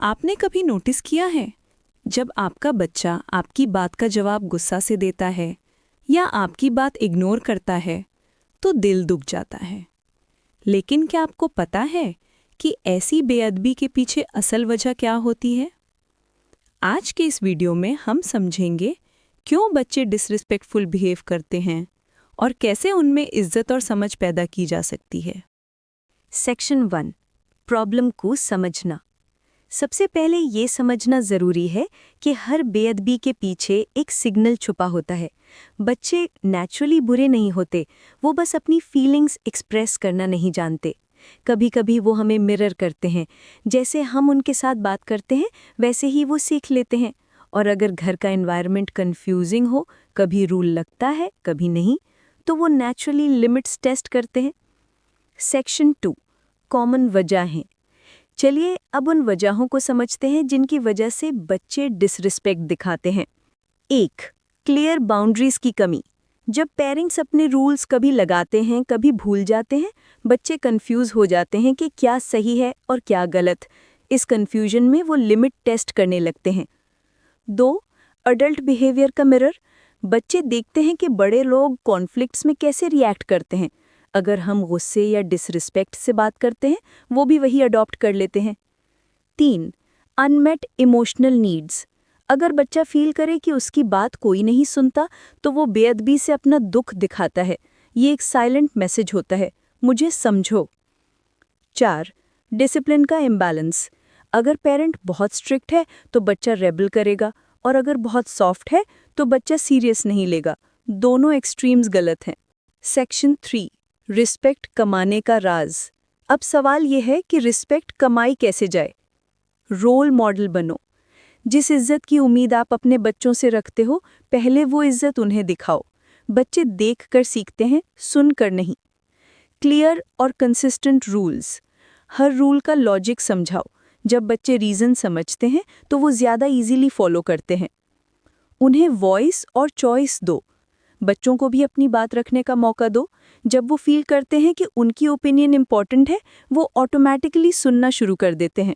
आपने कभी नोटिस किया है जब आपका बच्चा आपकी बात का जवाब गुस्सा से देता है या आपकी बात इग्नोर करता है तो दिल दुख जाता है। लेकिन क्या आपको पता है कि ऐसी बेअदबी के पीछे असल वजह क्या होती है? आज के इस वीडियो में हम समझेंगे क्यों बच्चे डिसरिस्पेक्टफुल बिहेव करते हैं और कैसे उनमें इज्जत और समझ पैदा की जा सकती है। सेक्शन 1 प्रॉब्लम को समझना। सबसे पहले ये समझना ज़रूरी है कि हर बेअदबी के पीछे एक सिग्नल छुपा होता है। बच्चे नेचुरली बुरे नहीं होते, वो बस अपनी फीलिंग्स एक्सप्रेस करना नहीं जानते। कभी कभी वो हमें मिरर करते हैं, जैसे हम उनके साथ बात करते हैं वैसे ही वो सीख लेते हैं। और अगर घर का एनवायरनमेंट कंफ्यूजिंग हो, कभी रूल लगता है कभी नहीं, तो वो नेचुरली लिमिट्स टेस्ट करते हैं। सेक्शन 2 कॉमन वजहें। चलिए अब उन वजहों को समझते हैं जिनकी वजह से बच्चे डिसरिस्पेक्ट दिखाते हैं। 1 क्लियर बाउंड्रीज की कमी। जब पेरेंट्स अपने रूल्स कभी लगाते हैं कभी भूल जाते हैं, बच्चे कंफ्यूज हो जाते हैं कि क्या सही है और क्या गलत। इस कंफ्यूजन में वो लिमिट टेस्ट करने लगते हैं। 2 अडल्ट बिहेवियर का मिरर। बच्चे देखते हैं कि बड़े लोग कॉन्फ्लिक्ट्स में कैसे रिएक्ट करते हैं। अगर हम गुस्से या डिसरिस्पेक्ट से बात करते हैं, वो भी वही अडॉप्ट कर लेते हैं। 3 अनमेट इमोशनल नीड्स। अगर बच्चा फील करे कि उसकी बात कोई नहीं सुनता, तो वो बेअदबी से अपना दुख दिखाता है। ये एक साइलेंट मैसेज होता है, मुझे समझो। 4 डिसिप्लिन का इम्बैलेंस। अगर पेरेंट बहुत स्ट्रिक्ट है तो बच्चा रेबल करेगा, और अगर बहुत सॉफ्ट है तो बच्चा सीरियस नहीं लेगा। दोनों एक्सट्रीम्स गलत हैं। सेक्शन 3 रिस्पेक्ट कमाने का राज। अब सवाल यह है कि रिस्पेक्ट कमाई कैसे जाए। रोल मॉडल बनो। जिस इज्जत की उम्मीद आप अपने बच्चों से रखते हो, पहले वो इज्जत उन्हें दिखाओ। बच्चे देखकर सीखते हैं, सुनकर नहीं। क्लियर और कंसिस्टेंट रूल्स। हर रूल का लॉजिक समझाओ। जब बच्चे रीज़न समझते हैं तो वो ज़्यादा इजीली फॉलो करते हैं। उन्हें वॉइस और चॉइस दो। बच्चों को भी अपनी बात रखने का मौका दो। जब वो फील करते हैं कि उनकी ओपिनियन इम्पॉर्टेंट है, वो ऑटोमैटिकली सुनना शुरू कर देते हैं।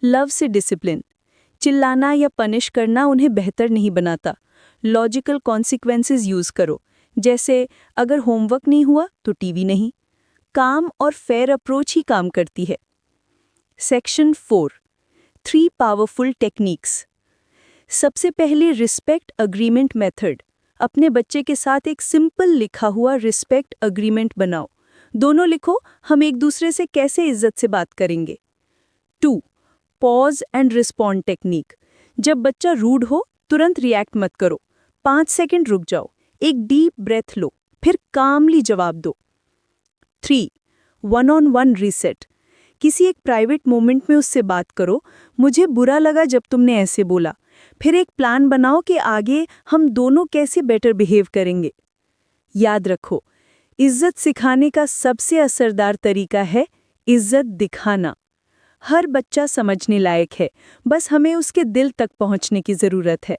लव से डिसिप्लिन। चिल्लाना या पनिश करना उन्हें बेहतर नहीं बनाता। लॉजिकल कॉन्सिक्वेंसेस यूज़ करो, जैसे अगर होमवर्क नहीं हुआ तो टीवी नहीं। काम और फेयर अप्रोच ही काम करती है। Section 4 3 powerful techniques. सबसे पहले रिस्पेक्ट अग्रीमेंट मेथड। अपने बच्चे के साथ एक सिंपल लिखा हुआ रिस्पेक्ट अग्रीमेंट बनाओ। दोनों लिखो, हम एक दूसरे से कैसे इज्जत से बात करेंगे। 2 पॉज एंड रिस्पॉन्ड टेक्निक। जब बच्चा रूड हो तुरंत रिएक्ट मत करो, 5 सेकंड रुक जाओ, एक डीप ब्रेथ लो, फिर कामली जवाब दो। 3 1-on-1 रीसेट। किसी एक प्राइवेट मोमेंट में उससे बात करो, मुझे बुरा लगा जब तुमने ऐसे बोला। फिर एक प्लान बनाओ कि आगे हम दोनों कैसे बेटर बिहेव करेंगे। याद रखो, इज्जत सिखाने का सबसे असरदार तरीका है इज्जत दिखाना। हर बच्चा समझने लायक है, बस हमें उसके दिल तक पहुंचने की ज़रूरत है।